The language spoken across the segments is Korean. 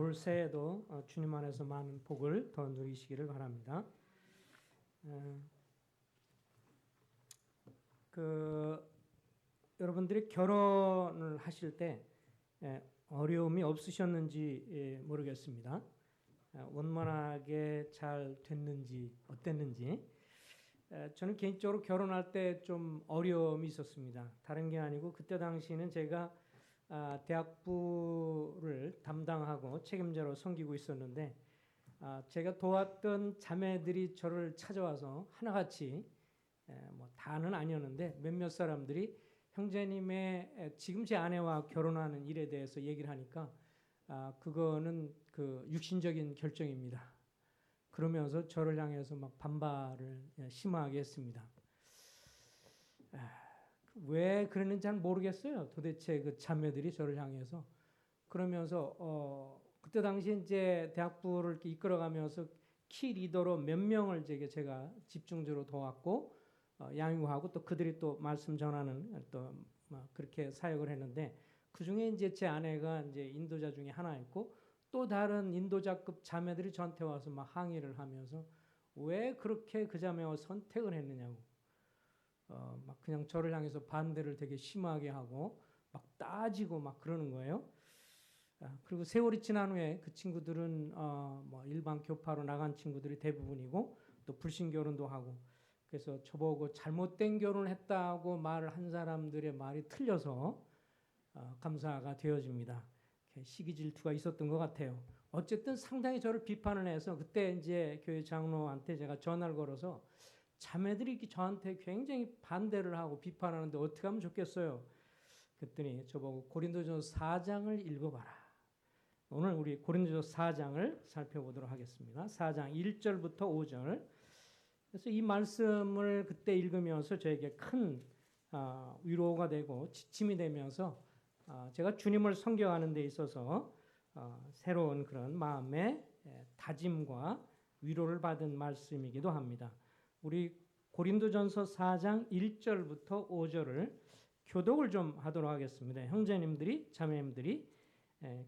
올 새해도 주님 안에서 많은 복을 더 누리시기를 바랍니다. 여러분들이 결혼을 하실 때 어려움이 없으셨는지 모르겠습니다. 원만하게 잘 됐는지 어땠는지. 저는 개인적으로 결혼할 때 좀 어려움이 있었습니다. 다른 게 아니고 그때 당시에는 제가 대학부를 담당하고 책임자로 섬기고 있었는데 제가 도왔던 자매들이 저를 찾아와서 하나같이 뭐 다는 아니었는데 몇몇 사람들이 형제님의 지금 제 아내와 결혼하는 일에 대해서 얘기를 하니까 그거는 그 육신적인 결정입니다. 그러면서 저를 향해서 막 반발을 심하게 했습니다. 왜 그랬는지 잘 모르겠어요. 도대체 그 자매들이 저를 향해서 그러면서 그때 당시 이제 대학부를 이렇게 이끌어가면서 키 리더로 몇 명을 제가 집중적으로 도왔고 양육하고 또 그들이 또 말씀 전하는 또 그렇게 사역을 했는데 그 중에 이제 제 아내가 이제 인도자 중에 하나였고 또 다른 인도자급 자매들이 저한테 와서 막 항의를 하면서 왜 그렇게 그 자매와 선택을 했느냐고. 막 그냥 저를 향해서 반대를 되게 심하게 하고 막 따지고 막 그러는 거예요. 그리고 세월이 지난 후에 그 친구들은 뭐 일반 교파로 나간 친구들이 대부분이고 또 불신 결혼도 하고 그래서 저보고 잘못된 결혼을 했다고 말을 한 사람들의 말이 틀려서 감사가 되어집니다. 시기 질투가 있었던 것 같아요. 어쨌든 상당히 저를 비판을 해서 그때 이제 교회 장로한테 제가 전화를 걸어서 자매들이 저한테 굉장히 반대를 하고 비판하는데 어떻게 하면 좋겠어요? 그랬더니 저보고 고린도전서 4장을 읽어봐라. 오늘 우리 고린도전서 4장을 살펴보도록 하겠습니다. 4장 1절부터 5절. 그래서 이 말씀을 그때 읽으면서 저에게 큰 위로가 되고 지침이 되면서 제가 주님을 섬겨가는 데 있어서 새로운 그런 마음의 다짐과 위로를 받은 말씀이기도 합니다. 우리 고린도전서 4장 1절부터 5절을 교독을 좀 하도록 하겠습니다. 형제님들이 자매님들이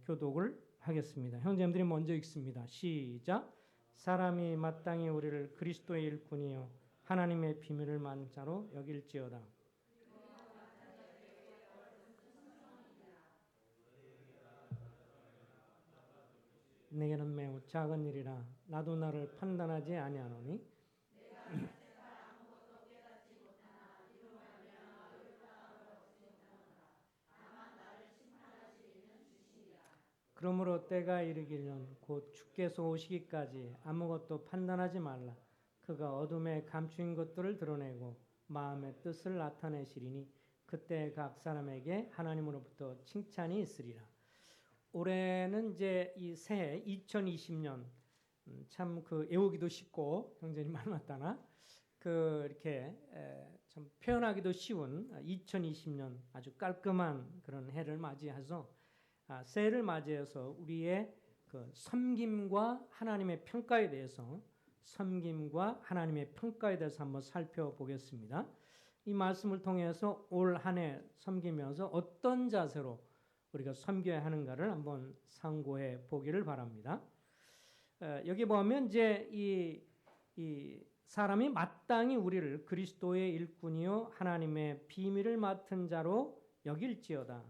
교독을 하겠습니다. 형제님들이 먼저 읽습니다. 시작. 사람이 마땅히 우리를 그리스도의 일꾼이요 하나님의 비밀을 많은 자로 여길지어다. 내게는 매우 작은 일이라 나도 나를 판단하지 아니하노니 그러므로 때가 이르기는 곧 주께서 오시기까지 아무것도 판단하지 말라. 그가 어둠에 감추인 것들을 드러내고 마음의 뜻을 나타내시리니 그때 각 사람에게 하나님으로부터 칭찬이 있으리라. 올해는 이제 이 새해 2020년 참 그 애우기도 쉽고 형제님 말 맞다나 이렇게 참 표현하기도 쉬운 2020년 아주 깔끔한 그런 해를 맞이해서 새해를 맞이해서 우리의 그 섬김과 하나님의 평가에 대해서 한번 살펴보겠습니다. 이 말씀을 통해서 올 한 해 섬기면서 어떤 자세로 우리가 섬겨야 하는가를 한번 상고해 보기를 바랍니다. 여기 보면 이제 이 사람이 마땅히 우리를 그리스도의 일꾼이요 하나님의 비밀을 맡은 자로 여길지어다.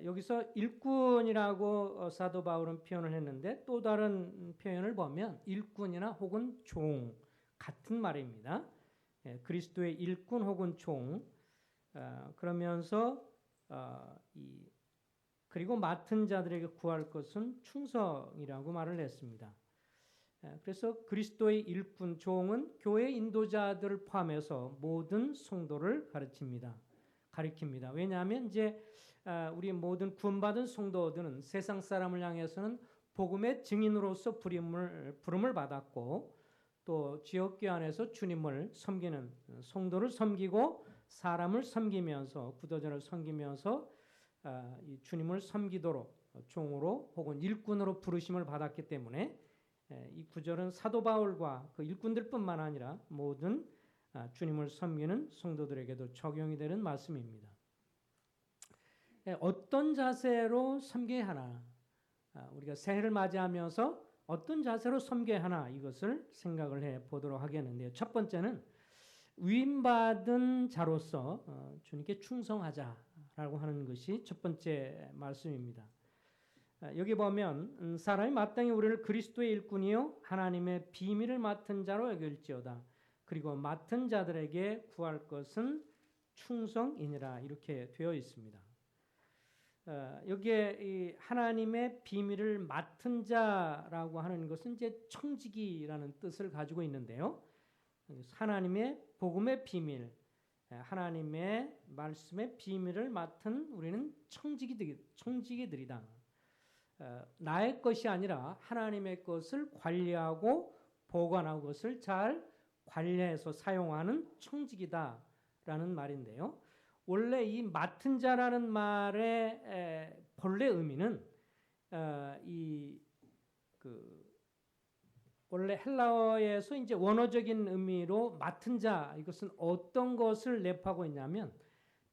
여기서 일꾼이라고 사도 바울은 표현을 했는데 또 다른 표현을 보면 일꾼이나 혹은 종 같은 말입니다. 그리스도의 일꾼 혹은 종 그러면서 그리고 맡은 자들에게 구할 것은 충성이라고 말을 했습니다. 그래서 그리스도의 일꾼 종은 교회 인도자들을 포함해서 모든 성도를 가리킵니다. 왜냐하면 이제 우리 모든 구원받은 성도들은 세상 사람을 향해서는 복음의 증인으로서 부름을 받았고 또 지역교회 안에서 주님을 섬기는 성도를 섬기고 사람을 섬기면서 구도자를 섬기면서 이 주님을 섬기도록 종으로 혹은 일꾼으로 부르심을 받았기 때문에 이 구절은 사도 바울과 그 일꾼들뿐만 아니라 모든 주님을 섬기는 성도들에게도 적용이 되는 말씀입니다. 어떤 자세로 섬겨야 하나? 우리가 새해를 맞이하면서 어떤 자세로 섬겨야 하나 이것을 생각을 해 보도록 하겠는데요. 첫 번째는 위임받은 자로서 주님께 충성하자라고 하는 것이 첫 번째 말씀입니다. 여기 보면 사람이 마땅히 우리를 그리스도의 일꾼이요 하나님의 비밀을 맡은 자로 여길지어다. 그리고 맡은 자들에게 구할 것은 충성이니라 이렇게 되어 있습니다. 여기에 이 하나님의 비밀을 맡은 자라고 하는 것은 이제 청지기라는 뜻을 가지고 있는데요. 하나님의 복음의 비밀, 하나님의 말씀의 비밀을 맡은 우리는 청지기들이다. 나의 것이 아니라 하나님의 것을 관리하고 보관하고 그것을 잘 관리해서 사용하는 청지기다라는 말인데요. 원래 이 맡은 자라는 말의 본래 의미는 원래 헬라어에서 이제 원어적인 의미로 맡은 자 이것은 어떤 것을 내포하고 있냐면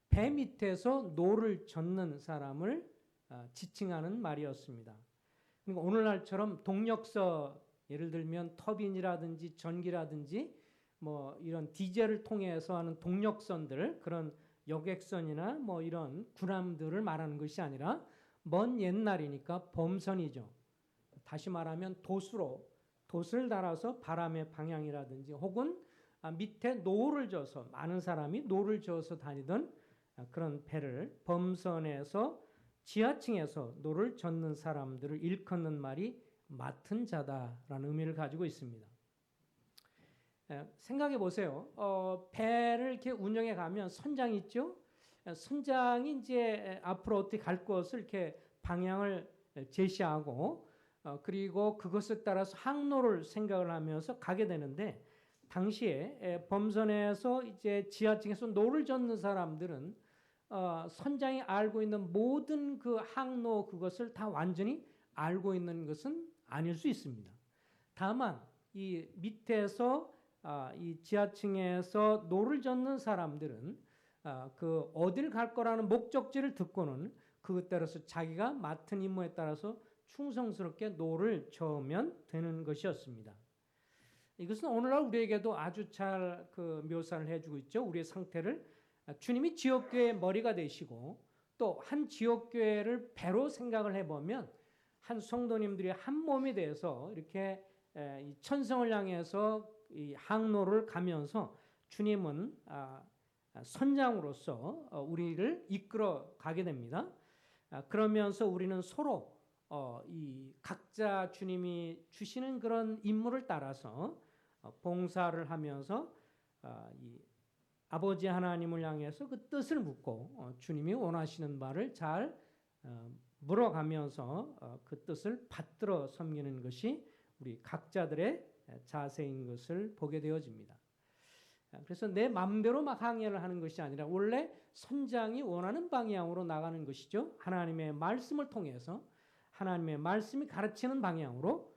배 밑에서 노를 젓는 사람을 지칭하는 말이었습니다. 그러니까 오늘날처럼 동력서 예를 들면 터빈이라든지 전기라든지 뭐 이런 디젤을 통해서 하는 동력선들 그런 여객선이나 뭐 이런 군함들을 말하는 것이 아니라 먼 옛날이니까 범선이죠. 다시 말하면 돛을 달아서 바람의 방향이라든지 혹은 밑에 노를 져서 많은 사람이 노를 저어서 다니던 그런 배를 범선에서 지하층에서 노를 젓는 사람들을 일컫는 말이 맡은 자다라는 의미를 가지고 있습니다. 생각해 보세요. 배를 이렇게 운영해 가면 선장이 있죠. 선장이 이제 앞으로 어떻게 갈 것을 이렇게 방향을 제시하고 그리고 그것에 따라서 항로를 생각을 하면서 가게 되는데 당시에 범선에서 이제 지하층에서 노를 젓는 사람들은 선장이 알고 있는 모든 그 항로 그것을 다 완전히 알고 있는 것은 아닐 수 있습니다. 다만 이 밑에서 이 지하층에서 노를 젓는 사람들은 그 어딜 갈 거라는 목적지를 듣고는 그것 따라서 자기가 맡은 임무에 따라서 충성스럽게 노를 저으면 되는 것이었습니다. 이것은 오늘날 우리에게도 아주 잘 그 묘사를 해주고 있죠. 우리의 상태를 주님이 지역교회의 머리가 되시고 또 한 지역교회를 배로 생각을 해보면 한 성도님들이 한 몸이 돼서 이렇게 천성을 향해서 이 항로를 가면서 주님은 선장으로서 우리를 이끌어 가게 됩니다. 그러면서 우리는 서로 이 각자 주님이 주시는 그런 임무를 따라서 봉사를 하면서 이 아버지 하나님을 향해서 그 뜻을 묻고 주님이 원하시는 바를 잘 물어가면서 그 뜻을 받들어 섬기는 것이 우리 각자들의 자세인 것을 보게 되어집니다. 그래서 내 마음대로 막 항해를 하는 것이 아니라 원래 선장이 원하는 방향으로 나가는 것이죠. 하나님의 말씀을 통해서 하나님의 말씀이 가르치는 방향으로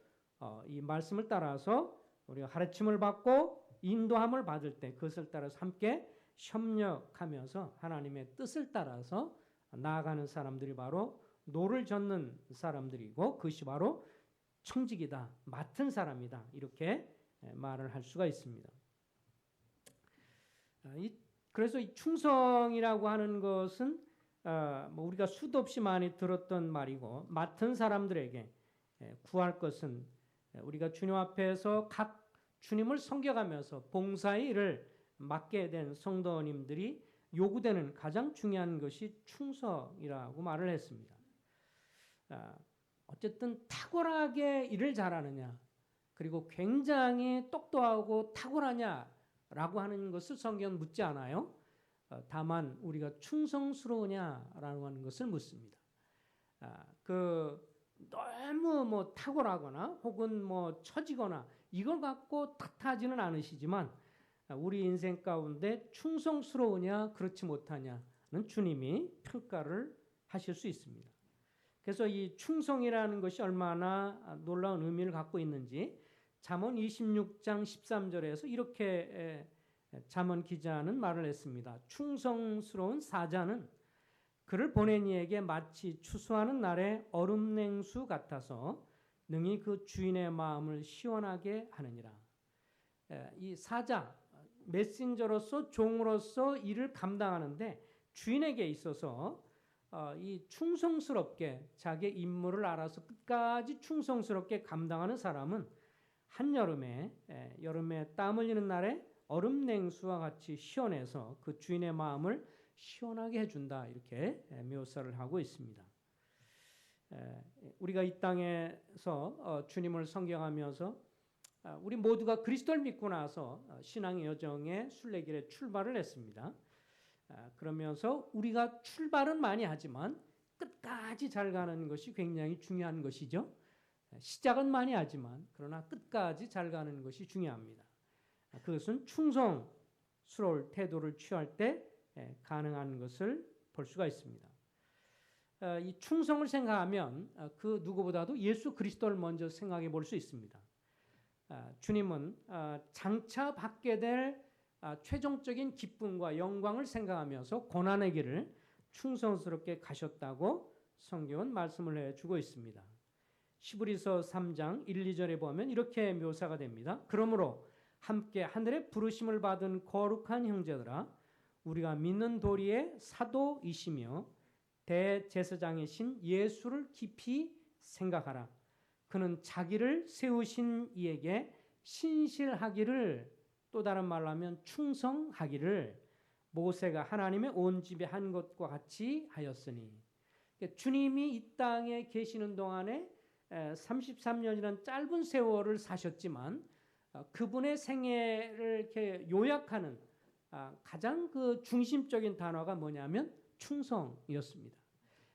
이 말씀을 따라서 우리가 가르침을 받고 인도함을 받을 때 그것을 따라서 함께 협력하면서 하나님의 뜻을 따라서 나아가는 사람들이 바로 노를 젓는 사람들이고 그것이 바로 청직이다, 맡은 사람이다 이렇게 말을 할 수가 있습니다. 그래서 이 충성이라고 하는 것은 뭐 우리가 수도 없이 많이 들었던 말이고 맡은 사람들에게 구할 것은 우리가 주님 앞에서 각 주님을 섬겨가면서 봉사의 일을 맡게 된 성도님들이 요구되는 가장 중요한 것이 충성이라고 말을 했습니다. 어쨌든 탁월하게 일을 잘하느냐 그리고 굉장히 똑똑하고 탁월하냐라고 하는 것을 성경은 묻지 않아요. 다만 우리가 충성스러우냐라고 하는 것을 묻습니다. 너무 뭐 탁월하거나 혹은 뭐 처지거나 이걸 갖고 탓하지는 않으시지만 우리 인생 가운데 충성스러우냐 그렇지 못하냐는 주님이 평가를 하실 수 있습니다. 그래서 이 충성이라는 것이 얼마나 놀라운 의미를 갖고 있는지 잠언 26장 13절에서 이렇게 잠언 기자는 말을 했습니다. 충성스러운 사자는 그를 보낸 이에게 마치 추수하는 날의 얼음 냉수 같아서 능히 그 주인의 마음을 시원하게 하느니라. 이 사자, 메신저로서 종으로서 일을 감당하는데 주인에게 있어서 이 충성스럽게 자기의 임무를 알아서 끝까지 충성스럽게 감당하는 사람은 한여름에 여름에 땀 흘리는 날에 얼음 냉수와 같이 시원해서 그 주인의 마음을 시원하게 해준다, 이렇게 묘사를 하고 있습니다. 우리가 이 땅에서 주님을 섬겨가면서 우리 모두가 그리스도를 믿고 나서 신앙의 여정에 순례길에 출발을 했습니다. 그러면서 우리가 출발은 많이 하지만 끝까지 잘 가는 것이 굉장히 중요한 것이죠. 시작은 많이 하지만 그러나 끝까지 잘 가는 것이 중요합니다. 그것은 충성스러울 태도를 취할 때 가능한 것을 볼 수가 있습니다. 이 충성을 생각하면 그 누구보다도 예수 그리스도를 먼저 생각해 볼 수 있습니다. 주님은 장차 받게 될 최종적인 기쁨과 영광을 생각하면서 고난의 길을 충성스럽게 가셨다고 성경은 말씀을 해주고 있습니다. 시브리서 3장 1, 2절에 보면 이렇게 묘사가 됩니다. 그러므로 함께 하늘의 부르심을 받은 거룩한 형제들아, 우리가 믿는 도리의 사도이시며 대제사장이신 예수를 깊이 생각하라. 그는 자기를 세우신 이에게 신실하기를, 또 다른 말로 하면 충성하기를 모세가 하나님의 온 집에 한 것과 같이 하였으니, 주님이 이 땅에 계시는 동안에 33년이라는 짧은 세월을 사셨지만 그분의 생애를 이렇게 요약하는 가장 그 중심적인 단어가 뭐냐면 충성이었습니다.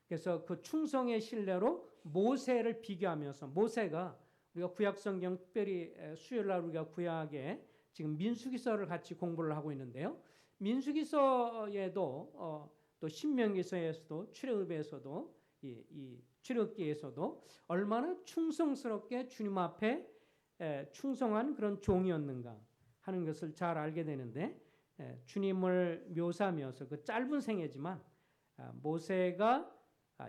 그래서 그 충성의 신뢰로 모세를 비교하면서, 모세가 우리가 구약성경 특별히 수요일날 우리가 구약에 지금 민수기서를 같이 공부를 하고 있는데요. 민수기서에도 또 신명기서에서도 출애굽에서도 이 출애굽기에서도 얼마나 충성스럽게 주님 앞에 충성한 그런 종이었는가 하는 것을 잘 알게 되는데, 주님을 묘사하면서 그 짧은 생애지만 모세가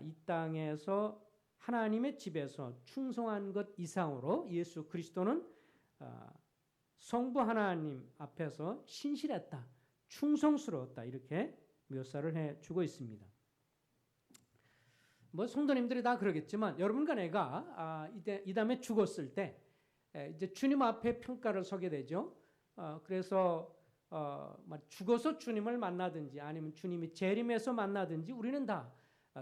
이 땅에서 하나님의 집에서 충성한 것 이상으로 예수 그리스도는 성부 하나님 앞에서 신실했다, 충성스러웠다, 이렇게 묘사를 해주고 있습니다. 뭐 성도님들이 다 그러겠지만 여러분과 내가 이 다음에 죽었을 때 이제 주님 앞에 평가를 서게 되죠. 그래서 죽어서 주님을 만나든지 아니면 주님이 재림해서 만나든지 우리는 다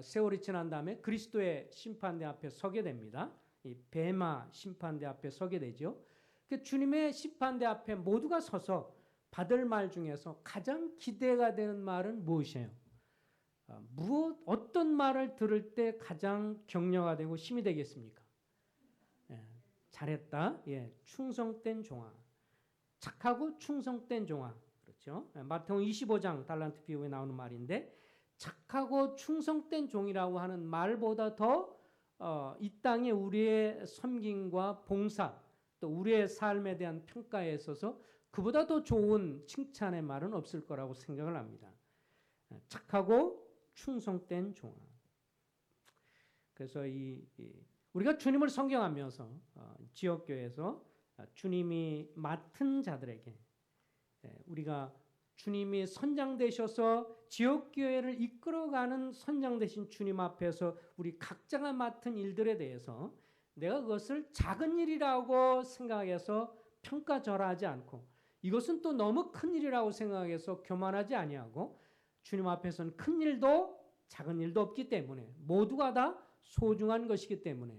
세월이 지난 다음에 그리스도의 심판대 앞에 서게 됩니다. 이 베마 심판대 앞에 서게 되죠. 그 주님의 심판대 앞에 모두가 서서 받을 말 중에서 가장 기대가 되는 말은 무엇이에요? 어떤 말을 들을 때 가장 격려가 되고 힘이 되겠습니까? 잘했다. 충성된 종아. 착하고 충성된 종아. 그렇죠? 마태복음 25장 달란트 비유에 나오는 말인데, 착하고 충성된 종이라고 하는 말보다 더 이 땅에 우리의 섬김과 봉사, 또 우리의 삶에 대한 평가에 있어서 그보다 더 좋은 칭찬의 말은 없을 거라고 생각을 합니다. 착하고 충성된 종아. 그래서 우리가 주님을 섬경하면서 지역교회에서 주님이 맡은 자들에게, 우리가 주님이 선장 되셔서 지역교회를 이끌어가는 선장 되신 주님 앞에서 우리 각자가 맡은 일들에 대해서 내가 그것을 작은 일이라고 생각해서 평가절하하지 않고, 이것은 또 너무 큰 일이라고 생각해서 교만하지 아니하고, 주님 앞에서는 큰 일도 작은 일도 없기 때문에 모두가 다 소중한 것이기 때문에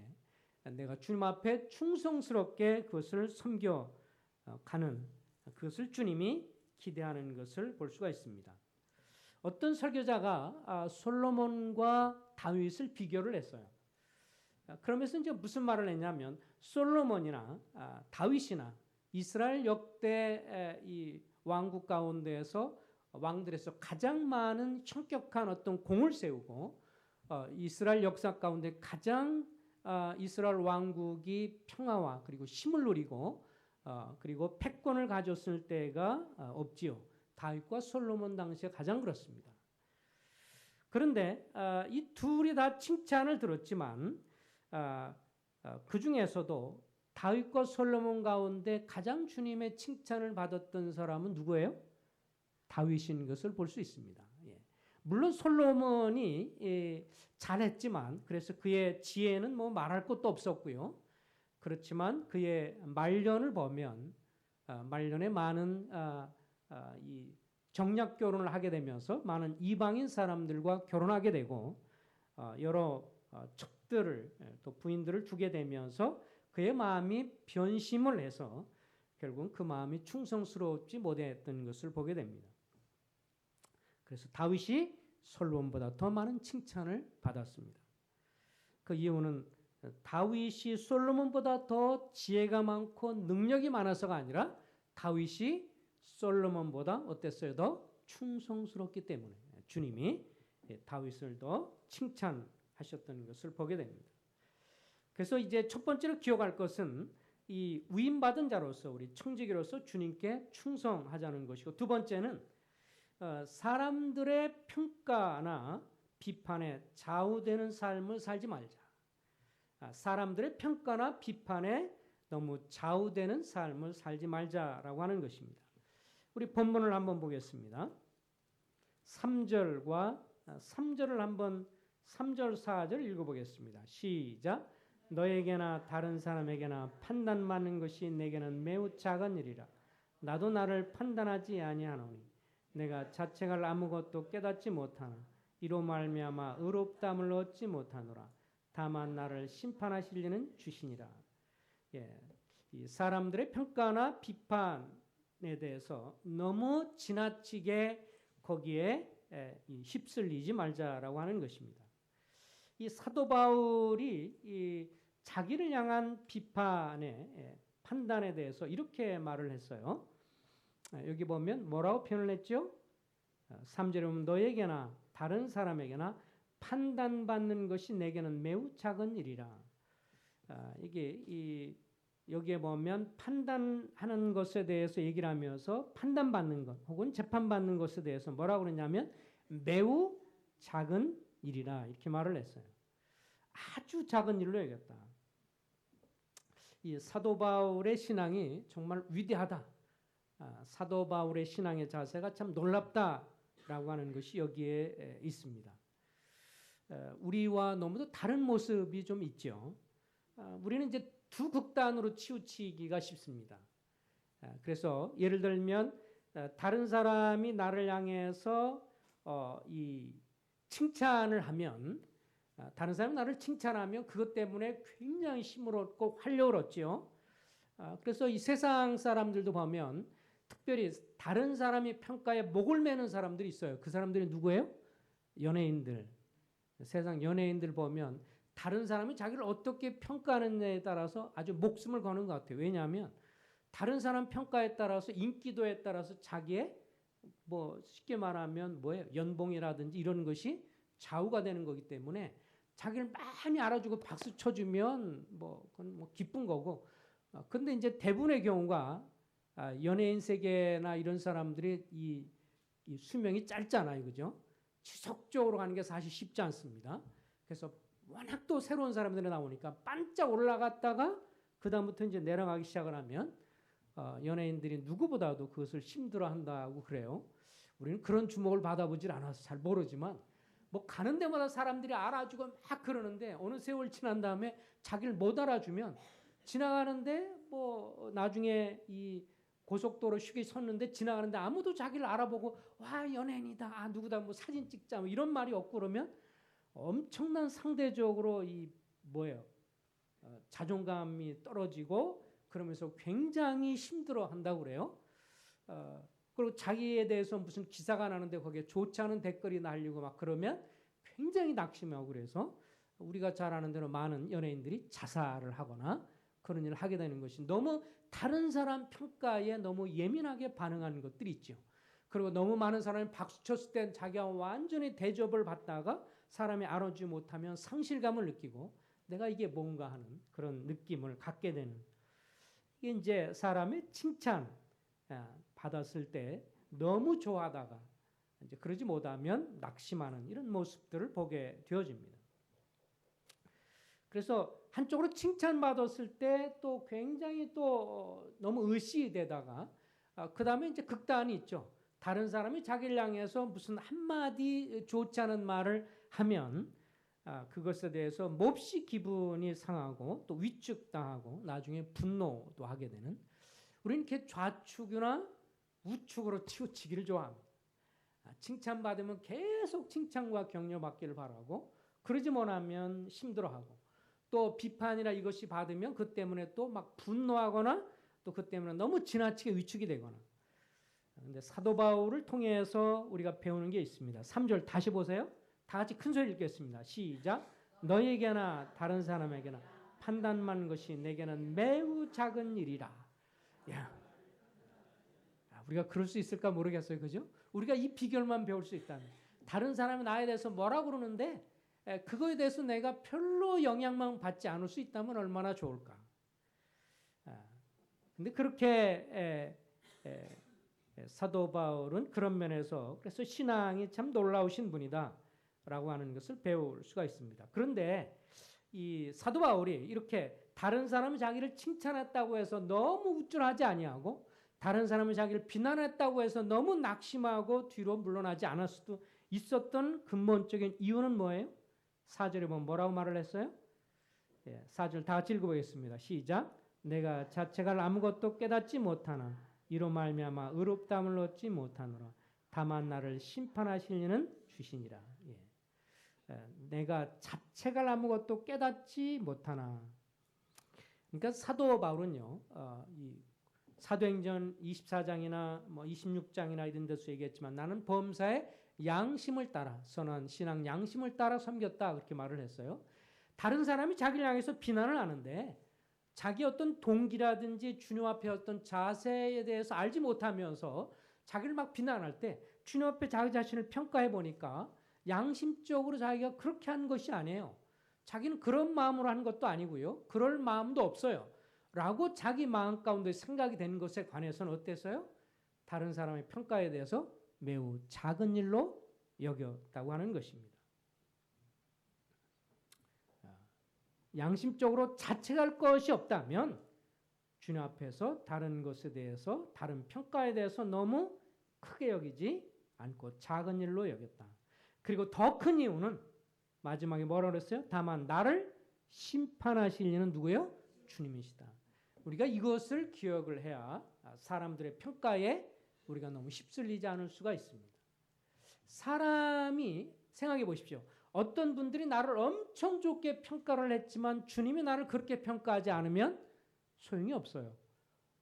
내가 주님 앞에 충성스럽게 그것을 섬겨가는, 그것을 주님이 기대하는 것을 볼 수가 있습니다. 어떤 설교자가 솔로몬과 다윗을 비교를 했어요. 그러면서 이제 무슨 말을 했냐면, 솔로몬이나 다윗이나 이스라엘 역대 이 왕국 가운데에서 왕들에서 가장 많은 현격한 어떤 공을 세우고 이스라엘 역사 가운데 가장 이스라엘 왕국이 평화와 그리고 힘을 누리고 그리고 패권을 가졌을 때가 없지요. 다윗과 솔로몬 당시에 가장 그렇습니다. 그런데 이 둘이 다 칭찬을 들었지만 그 중에서도 다윗과 솔로몬 가운데 가장 주님의 칭찬을 받았던 사람은 누구예요? 다윗인 것을 볼 수 있습니다. 예. 물론 솔로몬이 잘했지만 그래서 그의 지혜는 뭐 말할 것도 없었고요. 그렇지만 그의 말년을 보면 말년에 많은 이 정략 결혼을 하게 되면서 많은 이방인 사람들과 결혼하게 되고 여러 척들을 또 부인들을 두게 되면서 그의 마음이 변심을 해서 결국은 그 마음이 충성스럽지 못했던 것을 보게 됩니다. 그래서 다윗이 솔로몬보다 더 많은 칭찬을 받았습니다. 그 이유는 다윗이 솔로몬보다 더 지혜가 많고 능력이 많아서가 아니라 다윗이 솔로몬보다 어땠어요? 더 충성스럽기 때문에 주님이 다윗을 더 칭찬하셨던 것을 보게 됩니다. 그래서 이제 첫 번째로 기억할 것은 이 위임받은 자로서 우리 청지기로서 주님께 충성하자는 것이고, 두 번째는 사람들의 평가나 비판에 좌우되는 삶을 살지 말자. 사람들의 평가나 비판에 너무 좌우되는 삶을 살지 말자라고 하는 것입니다. 우리 본문을 한번 보겠습니다. 3절과 3절을 한번 3절 4절 읽어보겠습니다. 시작. 너에게나 다른 사람에게나 판단받는 것이 내게는 매우 작은 일이라. 나도 나를 판단하지 아니하노니 내가 자책할 아무것도 깨닫지 못하나 이로 말미암아 의롭다함을 얻지 못하노라. 다만 나를 심판하실 이는 주시니라. 예, 이 사람들의 평가나 비판에 대해서 너무 지나치게 거기에 휩쓸리지 말자라고 하는 것입니다. 이 사도 바울이 이 자기를 향한 비판의 판단에 대해서 이렇게 말을 했어요. 여기 보면 뭐라고 표현을 했죠? 3절에 보면 너에게나 다른 사람에게나 판단받는 것이 내게는 매우 작은 일이라. 이게 여기에 보면 판단하는 것에 대해서 얘기를 하면서 판단받는 것 혹은 재판받는 것에 대해서 뭐라고 그러냐면 매우 작은 일이라 이렇게 말을 했어요. 아주 작은 일로 여겼다. 이 사도 바울의 신앙이 정말 위대하다. 사도 바울의 신앙의 자세가 참 놀랍다라고 하는 것이 여기에 있습니다. 우리와 너무도 다른 모습이 좀 있죠. 우리는 이제 두 극단으로 치우치기가 쉽습니다. 그래서 예를 들면 다른 사람이 나를 향해서 이 칭찬을 하면 다른 사람이 나를 칭찬하면 그것 때문에 굉장히 힘을 얻고 활력을 얻죠. 그래서 이 세상 사람들도 보면 특별히 다른 사람이 평가에 목을 매는 사람들이 있어요. 그 사람들이 누구예요? 연예인들. 세상 연예인들 보면 다른 사람이 자기를 어떻게 평가하느냐에 따라서 아주 목숨을 거는 것 같아요. 왜냐하면 다른 사람 평가에 따라서 인기도에 따라서 자기의 뭐 쉽게 말하면 뭐예요? 연봉이라든지 이런 것이 좌우가 되는 거기 때문에 자기를 많이 알아주고 박수 쳐주면 뭐 그건 뭐 기쁜 거고. 근데 이제 대부분의 경우가 연예인 세계나 이런 사람들이 이 수명이 짧잖아요, 그죠? 지속적으로 가는 게 사실 쉽지 않습니다. 그래서 워낙 또 새로운 사람들이 나오니까 반짝 올라갔다가 그 다음부터 이제 내려가기 시작을 하면 연예인들이 누구보다도 그것을 힘들어한다고 그래요. 우리는 그런 주목을 받아보질 않아서 잘 모르지만 뭐 가는 데마다 사람들이 알아주고 막 그러는데 어느 세월 지난 다음에 자기를 못 알아주면 지나가는데 뭐 나중에 이 고속도로 휴게 섰는데 지나가는데 아무도 자기를 알아보고 와 연예인이다 누구다 뭐 사진 찍자 뭐 이런 말이 없고 그러면 엄청난 상대적으로 이 뭐예요 자존감이 떨어지고 그러면서 굉장히 힘들어한다고 그래요. 그리고 자기에 대해서 무슨 기사가 나는데 거기에 좋지 않은 댓글이 날리고 막 그러면 굉장히 낙심하고 그래서 우리가 잘 아는 대로 많은 연예인들이 자살을 하거나 그런 일을 하게 되는 것이 너무 다른 사람 평가에 너무 예민하게 반응하는 것들이 있죠. 그리고 너무 많은 사람이 박수 쳤을 때 자기가 완전히 대접을 받다가 사람이 알아주지 못하면 상실감을 느끼고 내가 이게 뭔가 하는 그런 느낌을 갖게 되는 이게 이제 사람의 칭찬 받았을 때 너무 좋아하다가 이제 그러지 못하면 낙심하는 이런 모습들을 보게 되어집니다. 그래서 한쪽으로 칭찬받았을 때 또 굉장히 또 너무 의시되다가 그 다음에 이제 극단이 있죠. 다른 사람이 자기를 향해서 무슨 한마디 좋지 않은 말을 하면 그것에 대해서 몹시 기분이 상하고 또 위축당하고 나중에 분노도 하게 되는, 우리는 이렇게 좌측이나 우측으로 치우치기를 좋아합니다. 칭찬받으면 계속 칭찬과 격려받기를 바라고, 그러지 못하면 힘들어하고, 또 비판이나 이것이 받으면 그 때문에 또 막 분노하거나 또 그 때문에 너무 지나치게 위축이 되거나. 근데 사도 바울을 통해서 우리가 배우는 게 있습니다. 3절 다시 보세요. 다 같이 큰 소리 읽겠습니다. 시작. 너에게나 다른 사람에게나 판단만 것이 내게는 매우 작은 일이라. 야, 우리가 그럴 수 있을까 모르겠어요. 그죠? 우리가 이 비결만 배울 수 있다면, 다른 사람이 나에 대해서 뭐라 그러는데 그거에 대해서 내가 별로 영향만 받지 않을 수 있다면 얼마나 좋을까. 근데 그렇게 사도 바울은 그런 면에서 그래서 신앙이 참 놀라우신 분이다라고 하는 것을 배울 수가 있습니다. 그런데 이 사도 바울이 이렇게 다른 사람이 자기를 칭찬했다고 해서 너무 우쭐하지 아니하고, 다른 사람이 자기를 비난했다고 해서 너무 낙심하고 뒤로 물러나지 않을 수도 있었던 근본적인 이유는 뭐예요? 4절에 보면 뭐라고 말을 했어요? 4절 다 같이 읽어보겠습니다. 시작. 내가 자책할 아무것도 깨닫지 못하나 이로 말미암아 의롭다함을 얻지 못하노라. 다만 나를 심판하실 이는 주시니라. 내가 자책할 아무것도 깨닫지 못하나. 그러니까 사도 바울은요, 이 사도행전 24장이나 뭐 26장이나 이런 데서 얘기했지만 나는 범사의 양심을 따라 선한 신앙 양심을 따라 섬겼다 그렇게 말을 했어요. 다른 사람이 자기를 향해서 비난을 하는데 자기 어떤 동기라든지 주님 앞에 어떤 자세에 대해서 알지 못하면서 자기를 막 비난할 때 주님 앞에 자기 자신을 평가해 보니까 양심적으로 자기가 그렇게 한 것이 아니에요. 자기는 그런 마음으로 한 것도 아니고요. 그럴 마음도 없어요. 라고 자기 마음 가운데 생각이 되는 것에 관해서는 어땠어요? 다른 사람의 평가에 대해서 매우 작은 일로 여겼다고 하는 것입니다. 양심적으로 자책할 것이 없다면 주님 앞에서 다른 것에 대해서, 다른 평가에 대해서 너무 크게 여기지 않고 작은 일로 여겼다. 그리고 더 큰 이유는 마지막에 뭐라고 그랬어요? 다만 나를 심판하실 이는 누구예요? 주님이시다. 우리가 이것을 기억을 해야 사람들의 평가에 우리가 너무 휩쓸리지 않을 수가 있습니다. 사람이 생각해 보십시오. 어떤 분들이 나를 엄청 좋게 평가를 했지만 주님이 나를 그렇게 평가하지 않으면 소용이 없어요.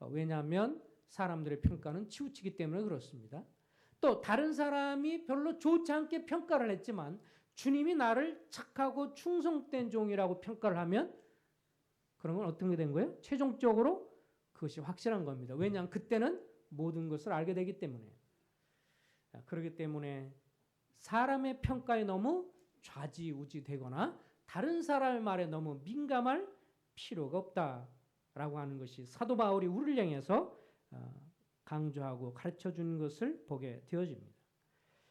왜냐하면 사람들의 평가는 치우치기 때문에 그렇습니다. 또 다른 사람이 별로 좋지 않게 평가를 했지만 주님이 나를 착하고 충성된 종이라고 평가를 하면 그런 건 어떤 게 된 거예요? 최종적으로 그것이 확실한 겁니다. 왜냐하면 그때는 모든 것을 알게 되기 때문에. 그렇기 때문에 사람의 평가에 너무 좌지우지 되거나 다른 사람의 말에 너무 민감할 필요가 없다라고 하는 것이 사도 바울이 우리를 향해서 강조하고 가르쳐 주는 것을 보게 되어집니다.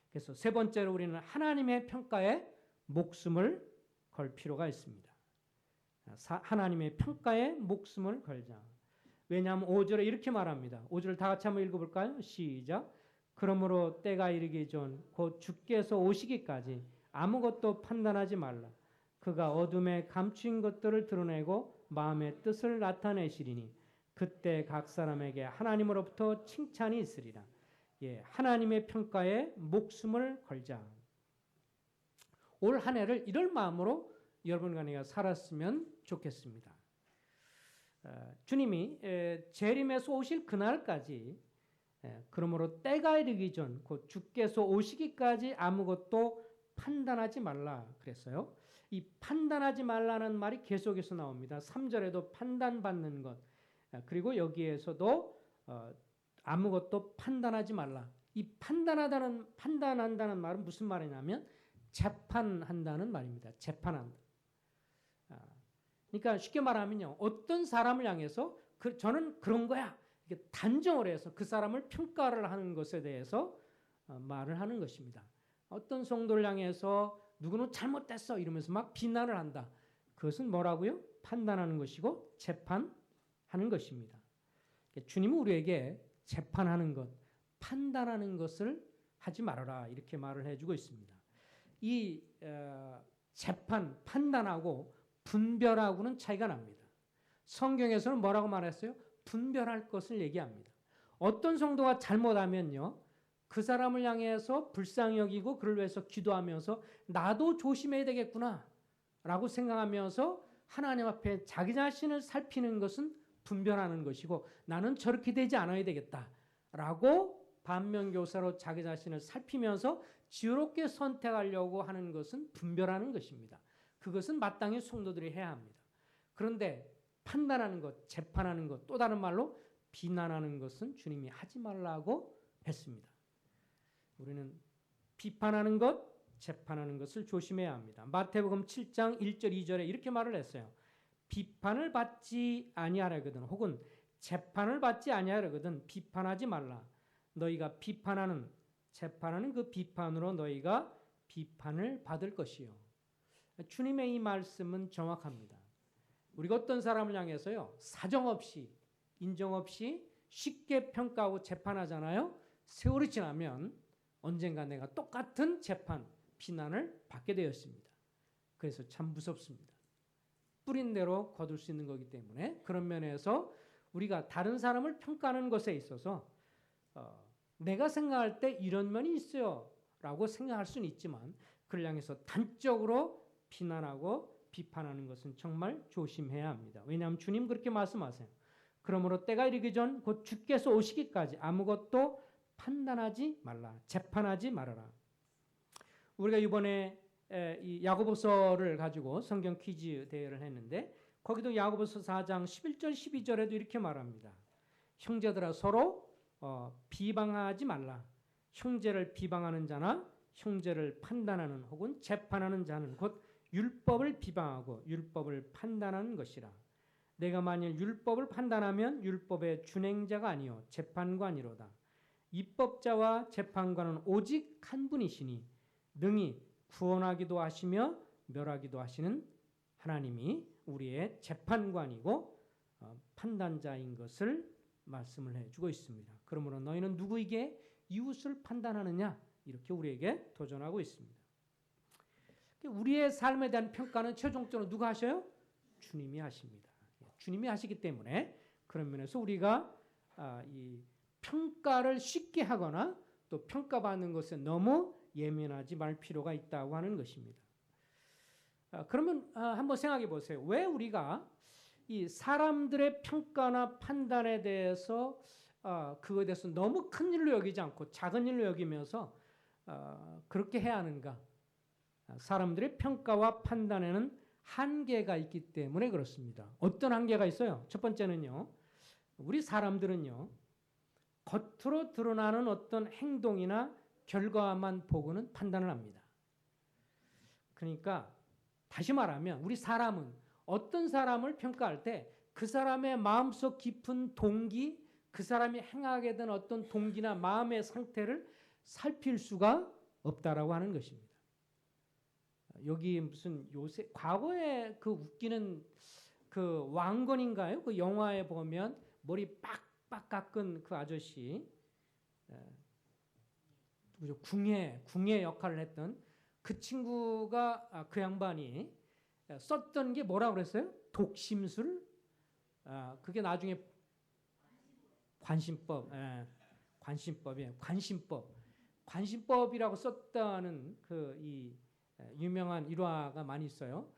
그래서 세 번째로 우리는 하나님의 평가에 목숨을 걸 필요가 있습니다. 하나님의 평가에 목숨을 걸자. 왜냐하면 5절에 이렇게 말합니다. 5절 다 같이 한번 읽어볼까요? 시작. 그러므로 때가 이르기 전 곧 주께서 오시기까지 아무것도 판단하지 말라. 그가 어둠에 감추인 것들을 드러내고 마음의 뜻을 나타내시리니 그때 각 사람에게 하나님으로부터 칭찬이 있으리라. 하나님의 평가에 목숨을 걸자. 올 한 해를 이런 마음으로 여러분과 내가 살았으면 좋겠습니다. 주님이 재림에서 오실 그날까지 그러므로 때가 이르기 전 곧 주께서 오시기까지 아무것도 판단하지 말라 그랬어요. 이 판단하지 말라는 말이 계속해서 나옵니다. 3절에도 판단받는 것, 그리고 여기에서도 아무것도 판단하지 말라. 이 판단한다는 말은 무슨 말이냐면 재판한다는 말입니다. 재판한다. 그러니까 쉽게 말하면요, 어떤 사람을 향해서 저는 그런 거야 이렇게 단정을 해서 그 사람을 평가를 하는 것에 대해서 말을 하는 것입니다. 어떤 성도를 향해서 누구는 잘못됐어 이러면서 막 비난을 한다. 그것은 뭐라고요? 판단하는 것이고 재판하는 것입니다. 주님은 우리에게 재판하는 것, 판단하는 것을 하지 말아라 이렇게 말을 해주고 있습니다. 이 재판, 판단하고 분별하고는 차이가 납니다. 성경에서는 뭐라고 말했어요? 분별할 것을 얘기합니다. 어떤 성도가 잘못하면요, 그 사람을 향해서 불쌍히 여기고 그를 위해서 기도하면서 나도 조심해야 되겠구나 라고 생각하면서 하나님 앞에 자기 자신을 살피는 것은 분별하는 것이고, 나는 저렇게 되지 않아야 되겠다 라고 반면교사로 자기 자신을 살피면서 지혜롭게 선택하려고 하는 것은 분별하는 것입니다. 그것은 마땅히 성도들이 해야 합니다. 그런데 판단하는 것, 재판하는 것, 또 다른 말로 비난하는 것은 주님이 하지 말라고 했습니다. 우리는 비판하는 것, 재판하는 것을 조심해야 합니다. 마태복음 7장 1절 2절에 이렇게 말을 했어요. 비판을 받지 아니하려거든 혹은 재판을 받지 아니하려거든 비판하지 말라. 너희가 비판하는, 재판하는 그 비판으로 너희가 비판을 받을 것이요. 주님의 이 말씀은 정확합니다. 우리가 어떤 사람을 향해서요, 사정없이, 인정 없이 쉽게 평가하고 재판하잖아요. 세월이 지나면 언젠가 내가 똑같은 재판, 비난을 받게 되었습니다. 그래서 참 무섭습니다. 뿌린 대로 거둘 수 있는 거기 때문에 그런 면에서 우리가 다른 사람을 평가하는 것에 있어서 내가 생각할 때 이런 면이 있어요 라고 생각할 수는 있지만 그를 향해서 단적으로 비난하고 비판하는 것은 정말 조심해야 합니다. 왜냐하면 주님 그렇게 말씀하세요. 그러므로 때가 이르기 전 곧 주께서 오시기까지 아무것도 판단하지 말라. 재판하지 말아라. 우리가 이번에 이 야고보서를 가지고 성경 퀴즈 대회를 했는데 거기도 야고보서 4장 11절 12절에도 이렇게 말합니다. 형제들아 서로 비방하지 말라. 형제를 비방하는 자나 형제를 판단하는 혹은 재판하는 자는 곧 율법을 비방하고 율법을 판단하는 것이라. 내가 만일 율법을 판단하면 율법의 준행자가 아니요 재판관이로다. 입법자와 재판관은 오직 한 분이시니 능히 구원하기도 하시며 멸하기도 하시는 하나님이 우리의 재판관이고 판단자인 것을 말씀을 해주고 있습니다. 그러므로 너희는 누구에게 이웃을 판단하느냐 이렇게 우리에게 도전하고 있습니다. 우리의 삶에 대한 평가는 최종적으로 누가 하셔요? 주님이 하십니다. 주님이 하시기 때문에 그런 면에서 우리가 이 평가를 쉽게 하거나 또 평가받는 것에 너무 예민하지 말 필요가 있다고 하는 것입니다. 그러면 한번 생각해 보세요. 왜 우리가 이 사람들의 평가나 판단에 대해서 그거에 대해서 너무 큰 일로 여기지 않고 작은 일로 여기면서 그렇게 해야 하는가? 사람들의 평가와 판단에는 한계가 있기 때문에 그렇습니다. 어떤 한계가 있어요? 첫 번째는요. 우리 사람들은요. 겉으로 드러나는 어떤 행동이나 결과만 보고는 판단을 합니다. 그러니까 다시 말하면 우리 사람은 어떤 사람을 평가할 때 그 사람의 마음속 깊은 동기, 그 사람이 행하게 된 어떤 동기나 마음의 상태를 살필 수가 없다라고 하는 것입니다. 여기 무슨 요새 과거에 그 웃기는 그 왕건인가요? 그 영화에 보면 머리 빡빡 깎은 그 아저씨, 궁예 역할을 했던 그 친구가 그 양반이 썼던 게 뭐라고 그랬어요? 독심술? 그게 나중에 관심법, 관심법이라고 썼다는 그 이 유명한 일화가 많이 있어요.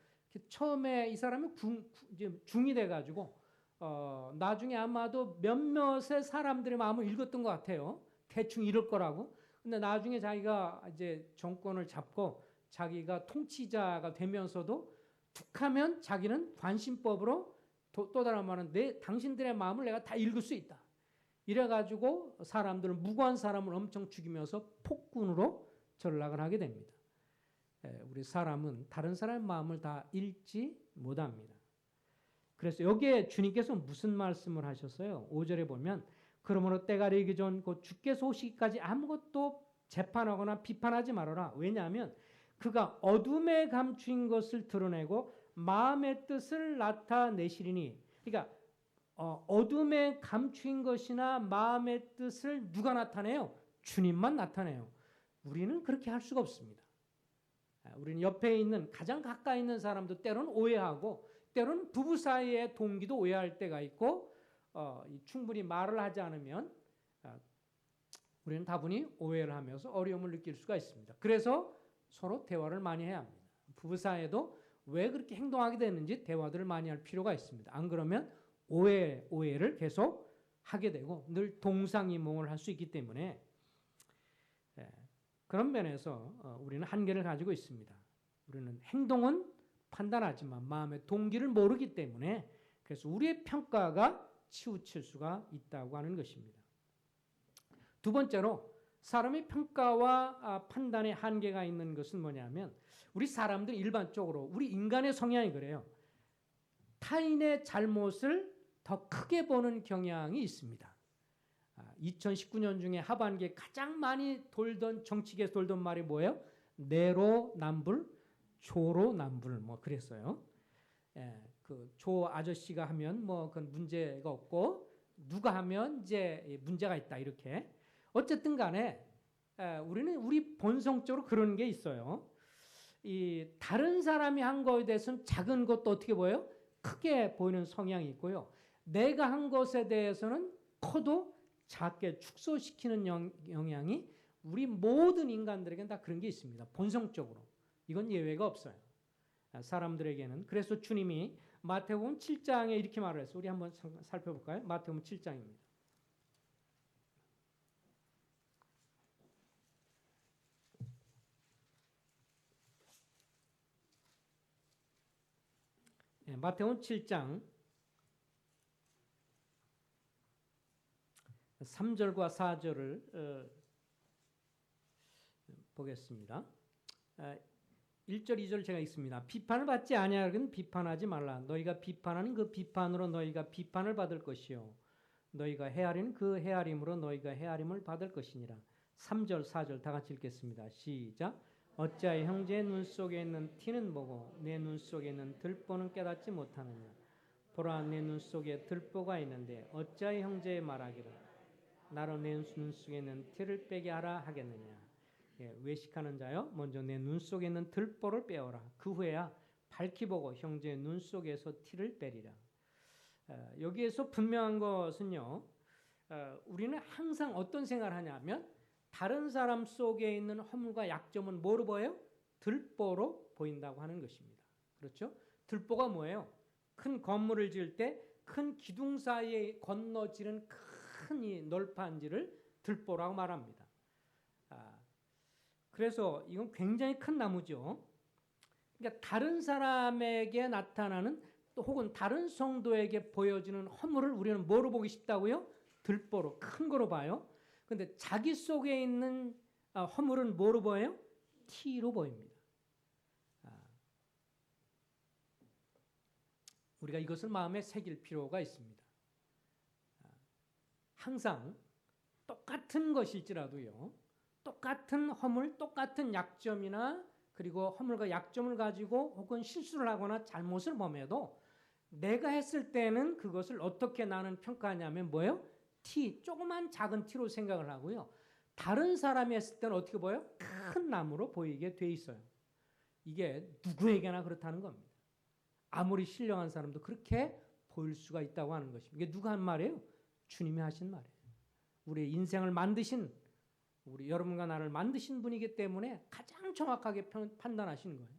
처음에 이 사람이 중이 돼가지고 나중에 아마도 몇몇의 사람들의 마음을 읽었던 것 같아요. 대충 이럴 거라고. 근데 나중에 자기가 이제 정권을 잡고 자기가 통치자가 되면서도 툭하면 자기는 관심법으로 또 다른 말은 당신들의 마음을 내가 다 읽을 수 있다. 이래가지고 사람들은 무고한 사람을 엄청 죽이면서 폭군으로 전락을 하게 됩니다. 우리 사람은 다른 사람의 마음을 다 읽지 못합니다. 그래서 여기에 주님께서 무슨 말씀을 하셨어요? 5절에 보면 그러므로 때가 이르기 전 곧 주께서 오시기까지 아무것도 재판하거나 비판하지 말아라. 왜냐하면 그가 어둠에 감추인 것을 드러내고 마음의 뜻을 나타내시리니. 그러니까 어둠에 감추인 것이나 마음의 뜻을 누가 나타내요? 주님만 나타내요. 우리는 그렇게 할 수가 없습니다. 우리는 옆에 있는 가장 가까이 있는 사람도 때로는 오해하고 때로는 부부 사이의 동기도 오해할 때가 있고 충분히 말을 하지 않으면 우리는 다분히 오해를 하면서 어려움을 느낄 수가 있습니다. 그래서 서로 대화를 많이 해야 합니다. 부부 사이에도 왜 그렇게 행동하게 되는지 대화들을 많이 할 필요가 있습니다. 안 그러면 오해를 계속 하게 되고 늘 동상이몽을 할 수 있기 때문에 그런 면에서 우리는 한계를 가지고 있습니다. 우리는 행동은 판단하지만 마음의 동기를 모르기 때문에 그래서 우리의 평가가 치우칠 수가 있다고 하는 것입니다. 두 번째로 사람의 평가와 판단의 한계가 있는 것은 뭐냐면 우리 사람들이 일반적으로 우리 인간의 성향이 그래요. 타인의 잘못을 더 크게 보는 경향이 있습니다. 2019년 중에 하반기에 가장 많이 정치계에서 돌던 말이 뭐예요? 내로남불, 조로남불 뭐 그랬어요. 그 조 아저씨가 하면 뭐 그건 문제가 없고 누가 하면 이제 문제가 있다 이렇게. 어쨌든 간에 우리는 우리 본성적으로 그런 게 있어요. 이 다른 사람이 한 거에 대해서는 작은 것도 어떻게 보여요? 크게 보이는 성향이 있고요. 내가 한 것에 대해서는 커도 작게 축소시키는 영향이 우리 모든 인간들에게는 다 그런 게 있습니다. 본성적으로. 이건 예외가 없어요. 사람들에게는. 그래서 주님이 마태복음 7장에 이렇게 말을 했어요. 우리 한번 살펴볼까요? 마태복음 7장입니다. 마태복음 7장 3절과 4절을 보겠습니다. 1절, 2절 제가 읽습니다. 비판을 받지 아니하거든 비판하지 말라. 너희가 비판하는 그 비판으로 너희가 비판을 받을 것이요. 너희가 헤아리는 그 헤아림으로 너희가 헤아림을 받을 것이니라. 3절, 4절 다 같이 읽겠습니다. 시작. 어찌하여 형제의 눈 속에 있는 티는 보고 내 눈 속에 있는 들보는 깨닫지 못하느냐. 보라 내 눈 속에 들보가 있는데 어찌하여 형제의 말하기를 나로 내 눈 속에 있는 티를 빼게 하라 하겠느냐. 외식하는 자여 먼저 내 눈 속에 있는 들보를 빼어라. 그 후에야 밝히 보고 형제의 눈 속에서 티를 빼리라. 여기에서 분명한 것은요. 우리는 항상 어떤 생각을 하냐면 다른 사람 속에 있는 허물과 약점은 뭐로 보여요? 들보로 보인다고 하는 것입니다. 그렇죠? 들보가 뭐예요? 큰 건물을 지을 때 큰 기둥 사이에 건너지는 큰 이 널판지를 들보라고 말합니다. 그래서 이건 굉장히 큰 나무죠. 그러니까 다른 사람에게 나타나는 또 혹은 다른 성도에게 보여지는 허물을 우리는 뭐로 보기 쉽다고요? 들보로, 큰 거로 봐요. 그런데 자기 속에 있는 허물은 뭐로 보여요? 티로 보입니다. 우리가 이것을 마음에 새길 필요가 있습니다. 항상 똑같은 것일지라도요. 똑같은 허물, 똑같은 약점이나 그리고 허물과 약점을 가지고 혹은 실수를 하거나 잘못을 범해도 내가 했을 때는 그것을 어떻게 나는 평가하냐면 뭐예요? 티, 조그만 작은 티로 생각을 하고요. 다른 사람이 했을 때는 어떻게 보여요? 큰 나무로 보이게 돼 있어요. 이게 누구에게나 그렇다는 겁니다. 아무리 신령한 사람도 그렇게 보일 수가 있다고 하는 것입니다. 이게 누가 한 말이에요? 주님이 하신 말이에요. 우리의 인생을 만드신 우리 여러분과 나를 만드신 분이기 때문에 가장 정확하게 판단하시는 거예요.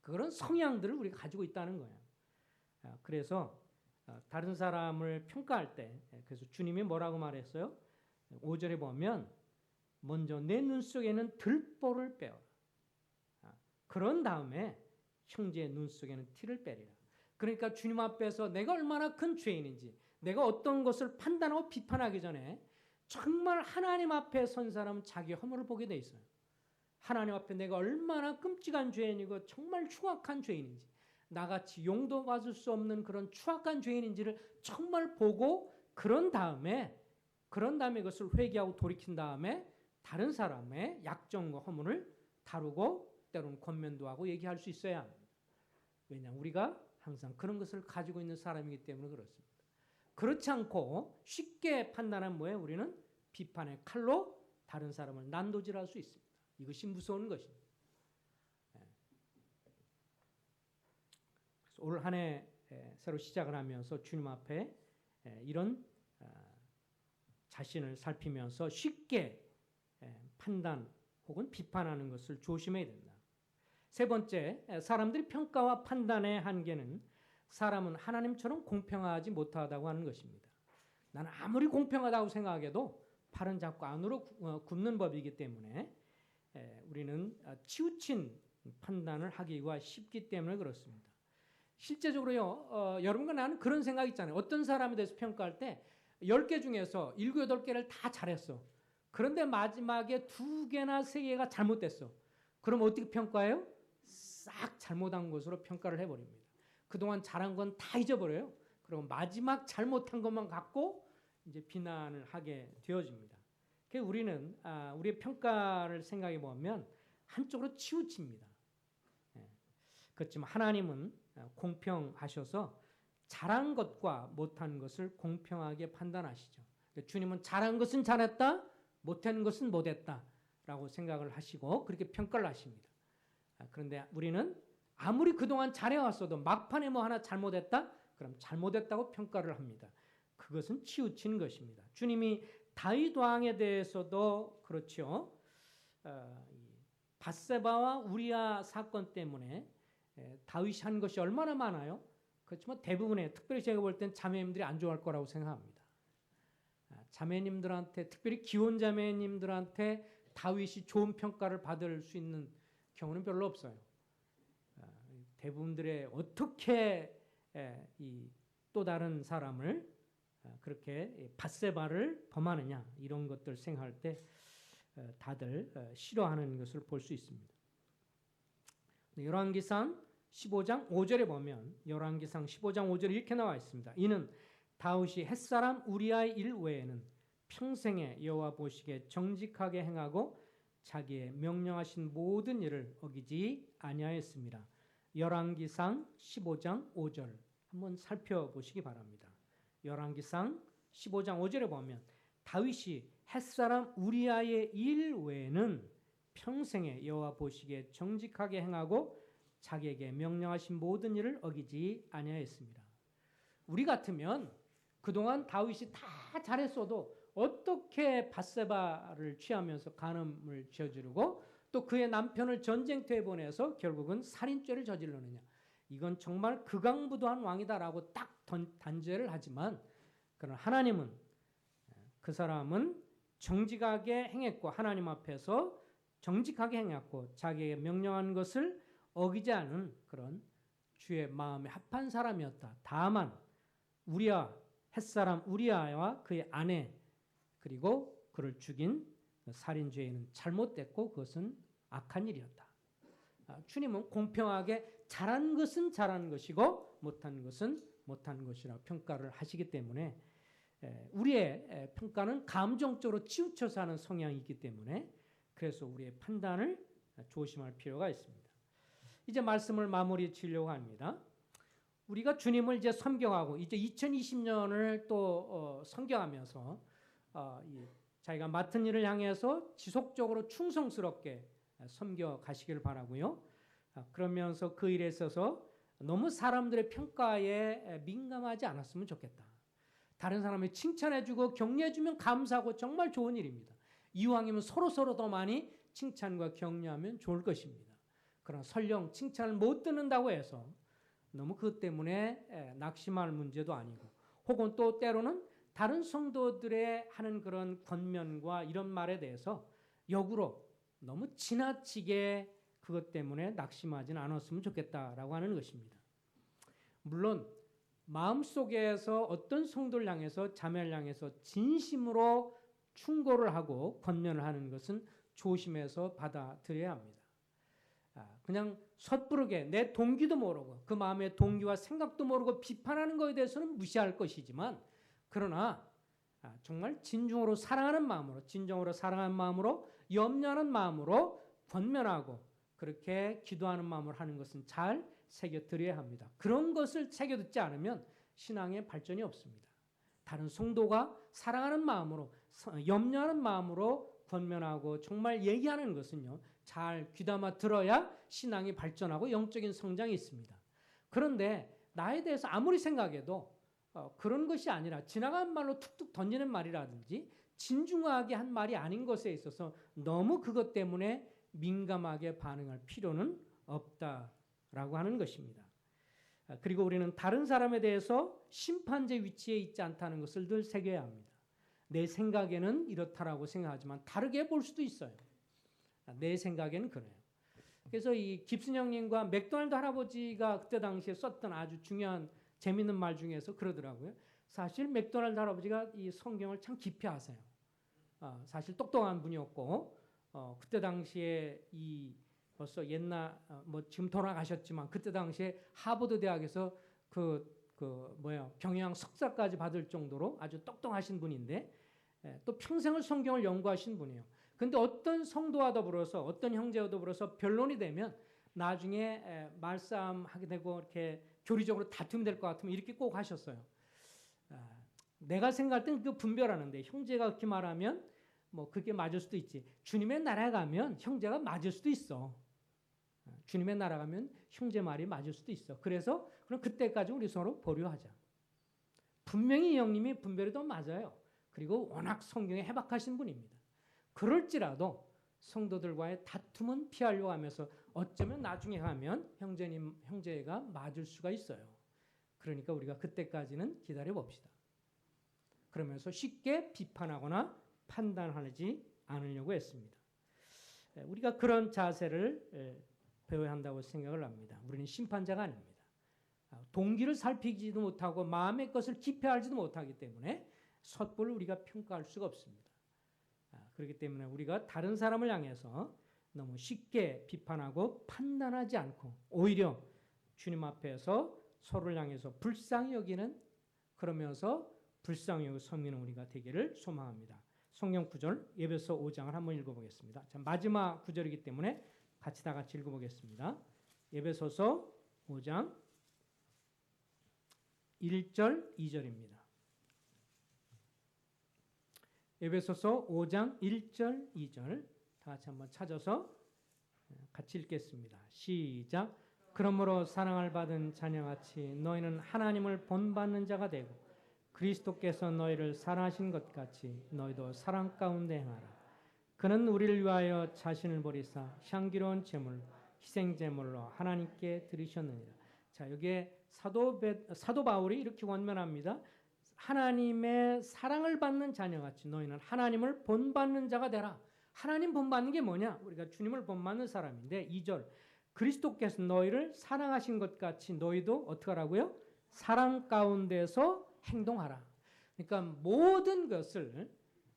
그런 성향들을 우리가 가지고 있다는 거예요. 그래서 다른 사람을 평가할 때 그래서 주님이 뭐라고 말했어요? 5절에 보면 먼저 내 눈 속에는 들보를 빼어라. 그런 다음에 형제의 눈 속에는 티를 빼리라. 그러니까 주님 앞에서 내가 얼마나 큰 죄인인지 내가 어떤 것을 판단하고 비판하기 전에 정말 하나님 앞에 선 사람은 자기 허물을 보게 돼 있어요. 하나님 앞에 내가 얼마나 끔찍한 죄인이고 정말 추악한 죄인인지 나같이 용도 받을 수 없는 그런 추악한 죄인인지를 정말 보고 그런 다음에 그것을 회개하고 돌이킨 다음에 다른 사람의 약점과 허물을 다루고 때로는 권면도 하고 얘기할 수 있어야 합니다. 왜냐하면 우리가 항상 그런 것을 가지고 있는 사람이기 때문에 그렇습니다. 그렇지 않고 쉽게 판단한 뭐예요? 우리는 비판의 칼로 다른 사람을 난도질할 수 있습니다. 이것이 무서운 것입니다. 올 한 해 새로 시작을 하면서 주님 앞에 이런 자신을 살피면서 쉽게 판단 혹은 비판하는 것을 조심해야 된다. 세 번째, 사람들이 평가와 판단의 한계는 사람은 하나님처럼 공평하지 못하다고 하는 것입니다. 나는 아무리 공평하다고 생각해도 팔은 자꾸 안으로 굽는 법이기 때문에 우리는 치우친 판단을 하기가 쉽기 때문에 그렇습니다. 실제적으로요, 여러분과 나는 그런 생각 있잖아요. 어떤 사람에 대해서 평가할 때 10개 중에서 7, 8개를 다 잘했어. 그런데 마지막에 2개나 3개가 잘못됐어. 그럼 어떻게 평가해요? 싹 잘못한 것으로 평가를 해버립니다. 그동안 잘한 건 다 잊어버려요. 그리고 마지막 잘못한 것만 갖고 이제 비난을 하게 되어집니다. 그래서 우리는 우리의 평가를 생각해 보면 한쪽으로 치우칩니다. 그렇지만 하나님은 공평하셔서 잘한 것과 못한 것을 공평하게 판단하시죠. 주님은 잘한 것은 잘했다, 못한 것은 못했다라고 생각을 하시고 그렇게 평가를 하십니다. 그런데 우리는 아무리 그동안 잘해왔어도 막판에 뭐 하나 잘못했다? 그럼 잘못했다고 평가를 합니다. 그것은 치우친 것입니다. 주님이 다윗 왕에 대해서도 그렇죠. 밧세바와 우리아 사건 때문에 다윗이 한 것이 얼마나 많아요? 그렇지만 대부분의, 특별히 제가 볼 땐 자매님들이 안 좋아할 거라고 생각합니다. 자매님들한테, 특별히 기혼 자매님들한테 다윗이 좋은 평가를 받을 수 있는 경우는 별로 없어요. 대부분들의 어떻게 또 다른 사람을 그렇게 밧세바를 범하느냐 이런 것들 생각할 때 다들 싫어하는 것을 볼 수 있습니다. 열왕기상 15장 5절에 보면 열왕기상 15장 5절에 이렇게 나와 있습니다. 이는 다윗이 햇사람 우리아의 일 외에는 평생에 여호와 보시기에 정직하게 행하고 자기의 명령하신 모든 일을 어기지 아니하였습니다. 열왕기상 15장 5절 한번 살펴보시기 바랍니다. 열왕기상 15장 5절에 보면 다윗이 햇사람 우리아의 일 외에는 평생에 여호와 보시기에 정직하게 행하고 자기에게 명령하신 모든 일을 어기지 아니하였습니다. 우리 같으면 그동안 다윗이 다 잘했어도 어떻게 밧세바를 취하면서 간음을 저지르고 또 그의 남편을 전쟁터에 보내서 결국은 살인죄를 저질르느냐. 이건 정말 극악무도한 왕이다라고 딱 단죄를 하지만 그러나 하나님은 그 사람은 정직하게 행했고 하나님 앞에서 정직하게 행했고 자기에게 명령한 것을 어기지 않은 그런 주의 마음에 합한 사람이었다. 다만 우리아 햇사람 우리아와 그의 아내 그리고 그를 죽인 살인죄는 잘못됐고 그것은 악한 일이었다. 주님은 공평하게 잘한 것은 잘한 것이고 못한 것은 못한 것이라고 평가를 하시기 때문에 우리의 평가는 감정적으로 치우쳐서 하는 성향이 있기 때문에 그래서 우리의 판단을 조심할 필요가 있습니다. 이제 말씀을 마무리 지으려고 합니다. 우리가 주님을 이제 섬겨하고 이제 2020년을 또 섬겨하면서 자기가 맡은 일을 향해서 지속적으로 충성스럽게 섬겨 가시기를 바라고요. 그러면서 그 일에 있어서 너무 사람들의 평가에 민감하지 않았으면 좋겠다. 다른 사람이 칭찬해주고 격려해주면 감사하고 정말 좋은 일입니다. 이왕이면 서로 더 많이 칭찬과 격려하면 좋을 것입니다. 그러나 설령 칭찬을 못 듣는다고 해서 너무 그것 때문에 낙심할 문제도 아니고 혹은 또 때로는 다른 성도들의 하는 그런 권면과 이런 말에 대해서 역으로 너무 지나치게 그것 때문에 낙심하지는 않았으면 좋겠다라고 하는 것입니다. 물론 마음속에서 어떤 성도를 향해서 자매를 향해서 진심으로 충고를 하고 권면을 하는 것은 조심해서 받아들여야 합니다. 그냥 섣부르게 내 동기도 모르고 그 마음의 동기와 생각도 모르고 비판하는 것에 대해서는 무시할 것이지만 그러나 정말 진중으로 사랑하는 마음으로 진정으로 사랑하는 마음으로 염려하는 마음으로 권면하고 그렇게 기도하는 마음으로 하는 것은 잘 새겨드려야 합니다. 그런 것을 새겨듣지 않으면 신앙의 발전이 없습니다. 다른 성도가 사랑하는 마음으로 염려하는 마음으로 권면하고 정말 얘기하는 것은요. 잘 귀담아 들어야 신앙이 발전하고 영적인 성장이 있습니다. 그런데 나에 대해서 아무리 생각해도 그런 것이 아니라 지나간 말로 툭툭 던지는 말이라든지 진중하게 한 말이 아닌 것에 있어서 너무 그것 때문에 민감하게 반응할 필요는 없다라고 하는 것입니다. 그리고 우리는 다른 사람에 대해서 심판제 위치에 있지 않다는 것을 늘 새겨야 합니다. 내 생각에는 이렇다라고 생각하지만 다르게 볼 수도 있어요. 내 생각에는 그래요. 그래서 이 깁슨 형님과 맥도날드 할아버지가 그때 당시에 썼던 아주 중요한 재밌는 말 중에서 그러더라고요. 사실 맥도날드 할아버지가 이 성경을 참 깊이 아세요. 사실 똑똑한 분이었고 그때 당시에 이 벌써 옛날 지금 돌아가셨지만 그때 당시에 하버드 대학에서 경영 석사까지 받을 정도로 아주 똑똑하신 분인데 또 평생을 성경을 연구하신 분이에요. 근데 어떤 성도와 더불어서 어떤 형제와 더불어서 변론이 되면 나중에 말싸움하게 되고 이렇게 교리적으로 다툼이 될 것 같으면 이렇게 꼭 하셨어요. 내가 생각할 땐 그 분별하는데 형제가 그렇게 말하면 뭐 그게 맞을 수도 있지. 주님의 나라에 가면 형제가 맞을 수도 있어. 주님의 나라 가면 형제 말이 맞을 수도 있어. 그래서 그럼 그때까지 우리 서로 보류하자. 분명히 이 형님이 분별이 더 맞아요. 그리고 워낙 성경에 해박하신 분입니다. 그럴지라도 성도들과의 다툼은 피하려고 하면서 어쩌면 나중에 가면 형제가 맞을 수가 있어요. 그러니까 우리가 그때까지는 기다려 봅시다. 그러면서 쉽게 비판하거나 판단하지 않으려고 했습니다. 우리가 그런 자세를 배워야 한다고 생각을 합니다. 우리는 심판자가 아닙니다. 동기를 살피지도 못하고 마음의 것을 깊이 알지도 못하기 때문에 섣불리 우리가 평가할 수가 없습니다. 그렇기 때문에 우리가 다른 사람을 향해서 너무 쉽게 비판하고 판단하지 않고 오히려 주님 앞에서 서로를 향해서 불쌍히 여기는 그러면서 불쌍히 여기고 섬기는 우리가 되기를 소망합니다. 성경 구절 에베소 5장을 한번 읽어보겠습니다. 자, 마지막 구절이기 때문에 다 같이 읽어보겠습니다. 에베소서 5장 1절 2절입니다. 에베소서 5장 1절 2절 다 같이 한번 찾아서 같이 읽겠습니다. 시작. 그러므로 사랑을 받은 자녀같이 너희는 하나님을 본받는 자가 되고 그리스도께서 너희를 사랑하신 것 같이 너희도 사랑 가운데 행하라. 그는 우리를 위하여 자신을 버리사 향기로운 제물 희생 제물로 하나님께 드리셨느니라. 자, 여기에 사도 바울이 이렇게 권면합니다. 하나님의 사랑을 받는 자녀같이 너희는 하나님을 본받는 자가 되라. 하나님 본받는 게 뭐냐? 우리가 주님을 본받는 사람인데 2절 그리스도께서 너희를 사랑하신 것 같이 너희도 어떻게 하라고요? 사랑 가운데서 행동하라. 그러니까 모든 것을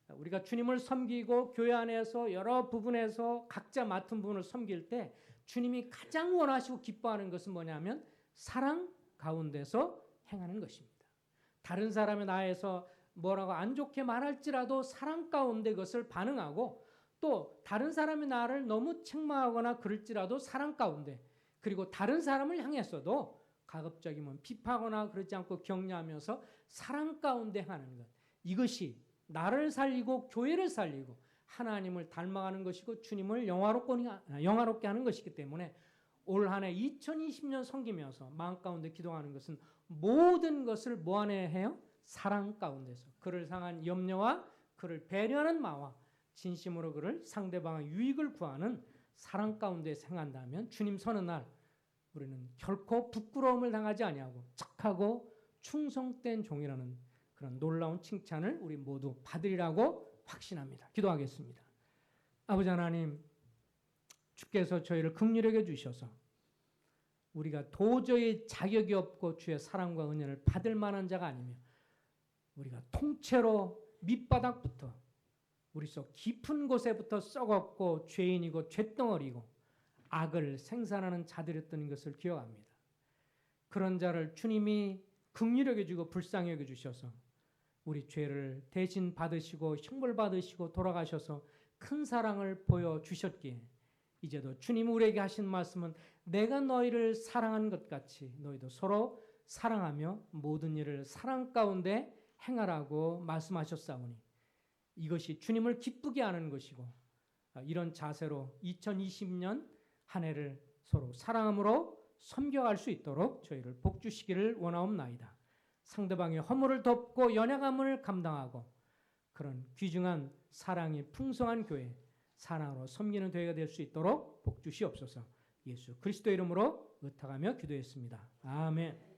우리가 주님을 섬기고 교회 안에서 여러 부분에서 각자 맡은 부분을 섬길 때 주님이 가장 원하시고 기뻐하는 것은 뭐냐면 사랑 가운데서 행하는 것입니다. 다른 사람의 나에서 뭐라고 안 좋게 말할지라도 사랑 가운데 그것을 반응하고 또 다른 사람이 나를 너무 책망하거나 그럴지라도 사랑 가운데 그리고 다른 사람을 향해서도 가급적이면 비판하거나 그러지 않고 격려하면서 사랑 가운데 하는 것 이것이 나를 살리고 교회를 살리고 하나님을 닮아가는 것이고 주님을 영화롭게 하는 것이기 때문에 올 한 해 2020년 섬기면서 마음 가운데 기도하는 것은 모든 것을 뭐 안에 해요? 사랑 가운데서 그를 향한 염려와 그를 배려하는 마와 진심으로 그를 상대방의 유익을 구하는 사랑 가운데 행한다면 주님 서는 날 우리는 결코 부끄러움을 당하지 아니하고 착하고 충성된 종이라는 그런 놀라운 칭찬을 우리 모두 받으리라고 확신합니다. 기도하겠습니다. 아버지 하나님, 주께서 저희를 긍휼히 여겨 주셔서 우리가 도저히 자격이 없고 주의 사랑과 은혜를 받을 만한 자가 아니며 우리가 통째로 밑바닥부터 우리 속 깊은 곳에부터 썩었고 죄인이고 죄덩어리고 악을 생산하는 자들이었던 것을 기억합니다. 그런 자를 주님이 긍휼히 여겨주고 불쌍히 여겨주셔서 우리 죄를 대신 받으시고 형벌 받으시고 돌아가셔서 큰 사랑을 보여주셨기에 이제도 주님 우리에게 하신 말씀은 내가 너희를 사랑한 것 같이 너희도 서로 사랑하며 모든 일을 사랑 가운데 행하라고 말씀하셨사오니 이것이 주님을 기쁘게 하는 것이고 이런 자세로 2020년 한 해를 서로 사랑함으로 섬겨갈 수 있도록 저희를 복주시기를 원하옵나이다. 상대방의 허물을 덮고 연약함을 감당하고 그런 귀중한 사랑이 풍성한 교회, 사랑으로 섬기는 교회가 될 수 있도록 복주시옵소서. 예수 그리스도 이름으로 의탁하며 기도했습니다. 아멘.